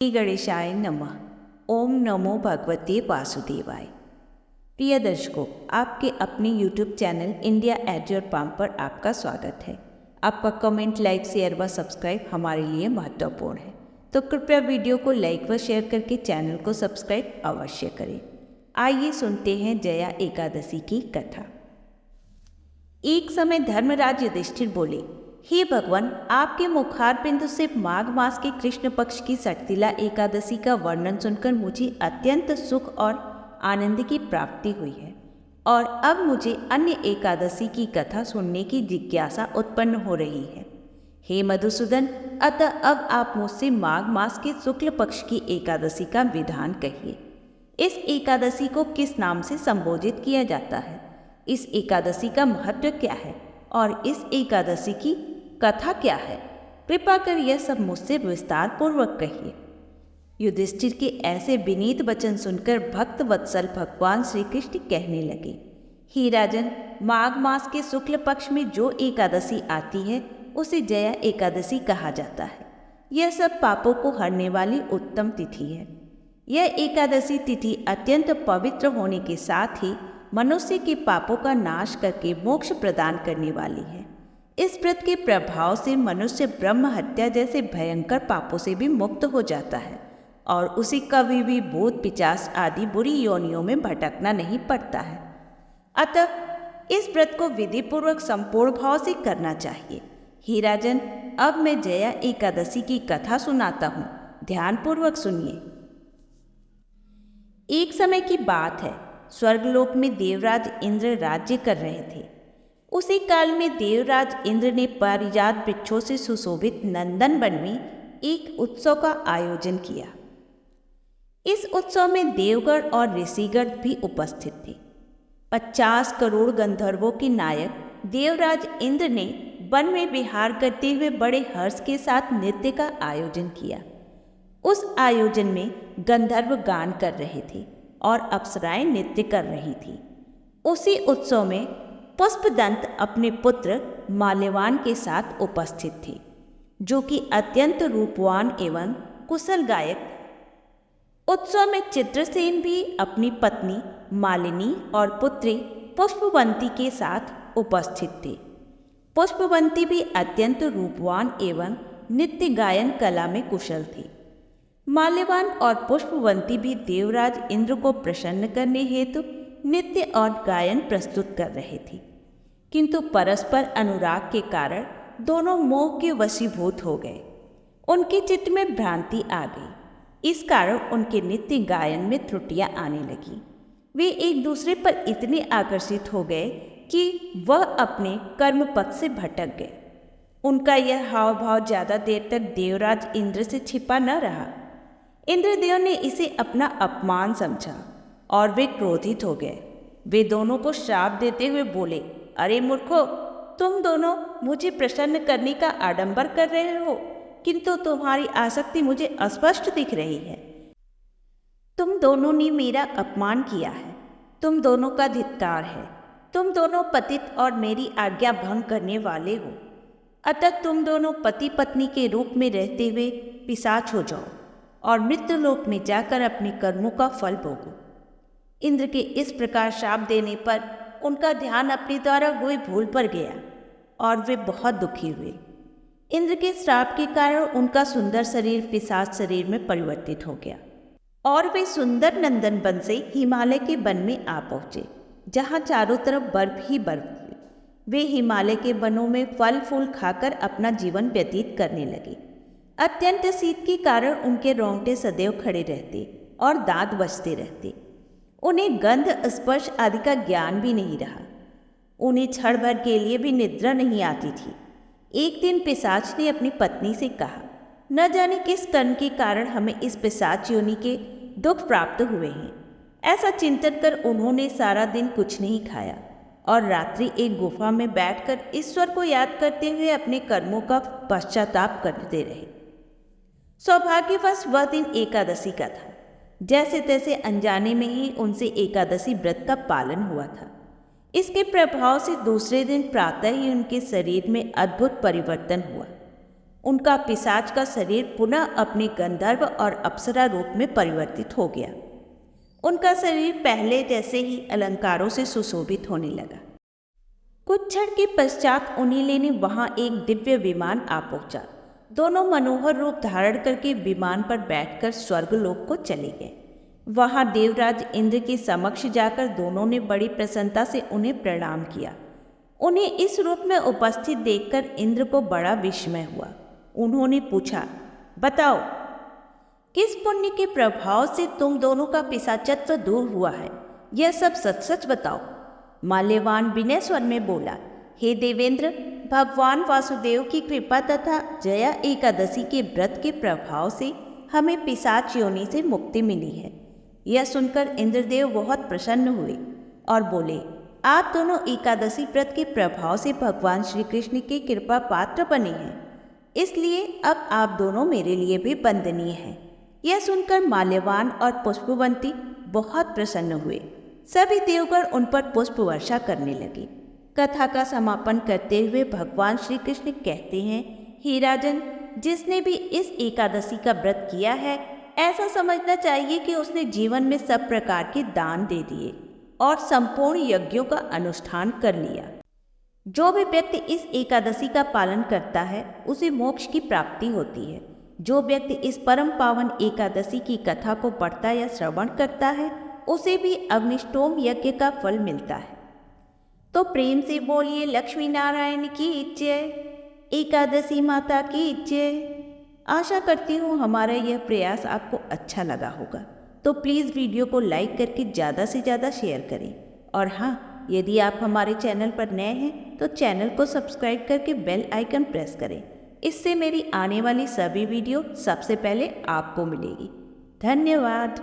श्री गणेशाय नमः। ओम नमो भगवते वासुदेवाय। प्रिय दर्शकों, आपके अपने YouTube channel India at your palm पर आपका स्वागत है। आपका कमेंट, लाइक, शेयर व सब्सक्राइब हमारे लिए महत्वपूर्ण है, तो कृपया वीडियो को लाइक व शेयर करके चैनल को सब्सक्राइब अवश्य करें। आइए सुनते हैं जया एकादशी की कथा। एक समय धर्मराज युधिष्ठिर बोले, हे भगवान, आपके मुखार बिंदु से माघ मास के कृष्ण पक्ष की सटतिला एकादशी का वर्णन सुनकर मुझे अत्यंत सुख और आनंद की प्राप्ति हुई है, और अब मुझे अन्य एकादशी की कथा सुनने की जिज्ञासा उत्पन्न हो रही है। हे मधुसूदन, अतः अब आप मुझसे माघ मास के शुक्ल पक्ष की एकादशी का विधान कहिए। इस एकादशी को किस नाम से संबोधित किया जाता है? इस एकादशी का महत्व क्या है और इस एकादशी की कथा क्या है? कृपा कर यह सब मुझसे विस्तार पूर्वक कहिए। युधिष्ठिर के ऐसे विनीत वचन सुनकर भक्त वत्सल भगवान श्री कृष्ण कहने लगे, हे राजन, माघ मास के शुक्ल पक्ष में जो एकादशी आती है उसे जया एकादशी कहा जाता है। यह सब पापों को हरने वाली उत्तम तिथि है। यह एकादशी तिथि अत्यंत पवित्र होने के साथ ही मनुष्य के पापों का नाश करके मोक्ष प्रदान करने वाली है। इस व्रत के प्रभाव से मनुष्य ब्रह्म हत्या जैसे भयंकर पापों से भी मुक्त हो जाता है और उसे कभी भी भूत पिशाच आदि बुरी योनियों में भटकना नहीं पड़ता है। अतः इस व्रत को विधि पूर्वक संपूर्ण भाव से करना चाहिए। हे राजन, अब मैं जया एकादशी की कथा सुनाता हूँ, ध्यान पूर्वक सुनिए। एक समय की बात है, स्वर्गलोक में देवराज इंद्र राज्य कर रहे थे। उसी काल में देवराज इंद्र ने पारिजात वृक्षों से सुशोभित नंदन वन में एक उत्सव का आयोजन किया। इस उत्सव में देवगण और ऋषिगण भी उपस्थित थे। 50 करोड़ गंधर्वों के नायक देवराज इंद्र ने वन में विहार करते हुए बड़े हर्ष के साथ नृत्य का आयोजन किया। उस आयोजन में गंधर्व गान कर रहे थे और अप्सराएं नृत्य कर रही थी। उसी उत्सव में पुष्पदंत अपने पुत्र माल्यवान के साथ उपस्थित थे, जो कि अत्यंत रूपवान एवं कुशल गायक। उत्सव में चित्रसेन भी अपनी पत्नी मालिनी और पुत्री पुष्पवंती के साथ उपस्थित थे। पुष्पवंती भी अत्यंत रूपवान एवं नृत्य गायन कला में कुशल थी। माल्यवान और पुष्पवंती भी देवराज इंद्र को प्रसन्न करने हेतु नृत्य और गायन प्रस्तुत कर रहे थे, किंतु परस्पर अनुराग के कारण दोनों मोह के वशीभूत हो गए। उनके चित्त में भ्रांति आ गई। इस कारण उनके नृत्य गायन में त्रुटियां आने लगी। वे एक दूसरे पर इतने आकर्षित हो गए कि वह अपने कर्म पथ से भटक गए। उनका यह हाव भाव ज्यादा देर तक देवराज इंद्र से छिपा न रहा। इंद्रदेव ने इसे अपना अपमान समझा और वे क्रोधित हो गए। वे दोनों को श्राप देते हुए बोले, अरे मूर्खो, तुम दोनों मुझे प्रसन्न करने का आडंबर कर रहे हो, किंतु तुम्हारी आसक्ति मुझे अस्पष्ट दिख रही है। तुम दोनों ने मेरा अपमान किया है, तुम दोनों का धिक्कार है। तुम दोनों पतित और मेरी आज्ञा भंग करने वाले हो। अतः तुम दोनों पति पत्नी के रूप में रहते हुए पिशाच हो जाओ और मृत्युलोक में जाकर अपने कर्मों का फल भोगो। इंद्र के इस प्रकार श्राप देने पर उनका ध्यान अपने द्वारा हुई भूल पर गया और वे बहुत दुखी हुए। इंद्र के श्राप के कारण उनका सुंदर शरीर पिशाच शरीर में परिवर्तित हो गया और वे सुंदर नंदन वन से हिमालय के वन में आ पहुंचे, जहां चारों तरफ बर्फ ही बर्फ थी। वे हिमालय के वनों में फल फूल खाकर अपना जीवन व्यतीत करने लगे। अत्यंत शीत के कारण उनके रोंगटे सदैव खड़े रहते और दांत बजते रहते। उन्हें गंध, स्पर्श आदि का ज्ञान भी नहीं रहा। उन्हें क्षण भर के लिए भी निद्रा नहीं आती थी। एक दिन पिशाच ने अपनी पत्नी से कहा, न जाने किस कर्म के कारण हमें इस पिशाच योनि के दुख प्राप्त हुए हैं। ऐसा चिंतन कर उन्होंने सारा दिन कुछ नहीं खाया और रात्रि एक गुफा में बैठकर ईश्वर को याद करते हुए अपने कर्मों का पश्चाताप करते रहे। सौभाग्यवश वह दिन एकादशी का था। जैसे तैसे अनजाने में ही उनसे एकादशी व्रत का पालन हुआ था। इसके प्रभाव से दूसरे दिन प्रातः ही उनके शरीर में अद्भुत परिवर्तन हुआ। उनका पिशाच का शरीर पुनः अपने गंधर्व और अप्सरा रूप में परिवर्तित हो गया। उनका शरीर पहले जैसे ही अलंकारों से सुशोभित होने लगा। कुछ क्षण के पश्चात उन्हें लेने वहां एक दिव्य विमान आ पहुंचा। दोनों मनोहर रूप धारण करके विमान पर बैठकर स्वर्गलोक को चले गए। वहां देवराज इंद्र के समक्ष जाकर दोनों ने बड़ी प्रसन्नता से उन्हें प्रणाम किया। उन्हें इस रूप में उपस्थित देखकर इंद्र को बड़ा विस्मय हुआ। उन्होंने पूछा, बताओ, किस पुण्य के प्रभाव से तुम दोनों का पिशाचत्व दूर हुआ है? यह सब सच सच बताओ। माल्यवान विनय स्वर में बोला, हे देवेंद्र, भगवान वासुदेव की कृपा तथा जया एकादशी के व्रत के प्रभाव से हमें पिशाच योनि से मुक्ति मिली है। यह सुनकर इंद्रदेव बहुत प्रसन्न हुए और बोले, आप दोनों एकादशी व्रत के प्रभाव से भगवान श्री कृष्ण की कृपा पात्र बने हैं, इसलिए अब आप दोनों मेरे लिए भी वंदनीय हैं। यह सुनकर माल्यवान और पुष्पवंती बहुत प्रसन्न हुए। सभी देवगण उन पर पुष्प वर्षा करने लगे। कथा का समापन करते हुए भगवान श्री कृष्ण कहते हैं, हे राजन, जिसने भी इस एकादशी का व्रत किया है, ऐसा समझना चाहिए कि उसने जीवन में सब प्रकार के दान दे दिए और संपूर्ण यज्ञों का अनुष्ठान कर लिया। जो भी व्यक्ति इस एकादशी का पालन करता है उसे मोक्ष की प्राप्ति होती है। जो व्यक्ति इस परम पावन एकादशी की कथा को पढ़ता या श्रवण करता है उसे भी अग्निष्टोम यज्ञ का फल मिलता है। तो प्रेम से बोलिए लक्ष्मी नारायण की जय, एकादशी माता की जय। आशा करती हूँ हमारा यह प्रयास आपको अच्छा लगा होगा। तो प्लीज़ वीडियो को लाइक करके ज़्यादा से ज़्यादा शेयर करें। और हाँ, यदि आप हमारे चैनल पर नए हैं तो चैनल को सब्सक्राइब करके बेल आइकन प्रेस करें। इससे मेरी आने वाली सभी वीडियो सबसे पहले आपको मिलेगी। धन्यवाद।